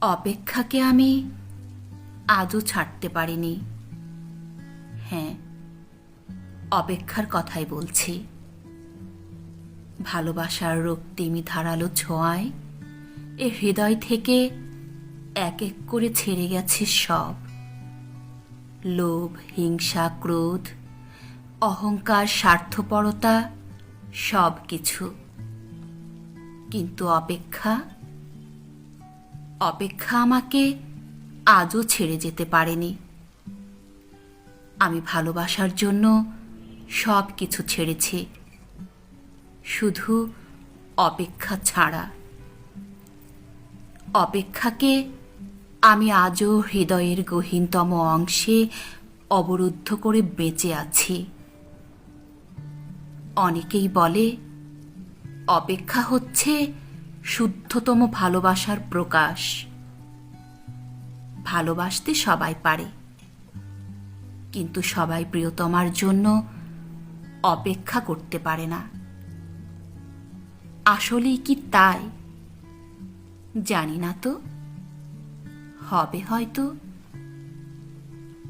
অপেক্ষাকে আমি আজও ছাড়তে পারিনি। হ্যাঁ, অপেক্ষার কথাই বলছি। ভালোবাসার রক্তিমি ধারালো ছোঁয়ায় এ হৃদয় থেকে এক এক করে ছেড়ে গেছে সব। লোভ, হিংসা, ক্রোধ, অহংকার, স্বার্থপরতা, সব কিছু। কিন্তু অপেক্ষা আমাকে আজও ছেড়ে যেতে পারেনি। আমি ভালোবাসার জন্য সব কিছু ছেড়েছি, শুধু অপেক্ষা ছাড়া। অপেক্ষাকে আমি আজও হৃদয়ের গহীনতম অংশে অবরুদ্ধ করে বেঁচে আছি। অনেকেই বলে অপেক্ষা হচ্ছে শুদ্ধতম ভালোবাসার প্রকাশ। ভালোবাসতে সবাই পারে, কিন্তু সবাই প্রিয়তমার জন্য অপেক্ষা করতে পারে না। আসলেই কি তাই? জানি না তো, হবে হয়তো।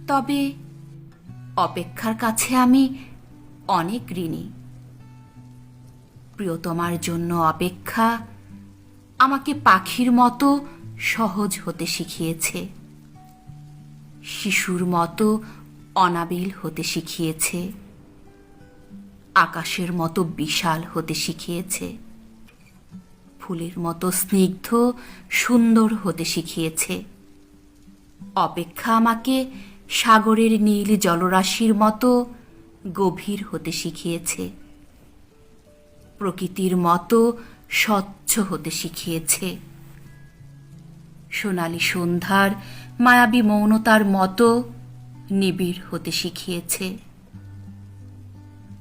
তবে অপেক্ষার কাছে আমি অনেক ঋণী। প্রিয়তমার জন্য অপেক্ষা আমাকে পাখির মতো সহজ হতে শিখিয়েছে, শিশুর মতো অনাবিল হতে শিখিয়েছে, আকাশের মতো বিশাল হতে শিখিয়েছে, ফুলের মতো স্নিগ্ধ সুন্দর হতে শিখিয়েছে। অপেক্ষা আমাকে সাগরের নীল জলরাশির মতো গভীর হতে শিখিয়েছে, প্রকৃতির মতো স্বচ্ছ হতে শিখিয়েছে, সোনালি সন্ধ্যার মায়াবী মৌনতার মতো নিবিড় হতে শিখিয়েছে।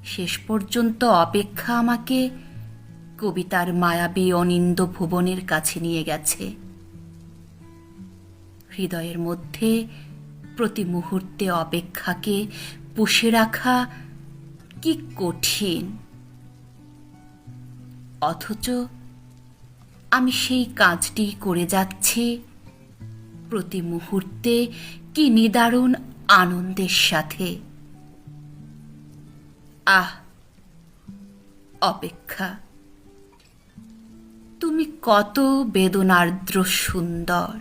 শেষ পর্যন্ত অপেক্ষা আমাকে কবিতার মায়াবী অনিন্দ ভুবনের কাছে নিয়ে গেছে। হৃদয়ের মধ্যে প্রতি মুহূর্তে অপেক্ষাকে পুষে রাখা কি কঠিন, অথচ আমি সেই কাজটি করে যাচ্ছি প্রতি মুহূর্তে কি নিদারুণ আনন্দের সাথে। আহ, অপেক্ষা, তুমি কত বেদনার্দ্র সুন্দর।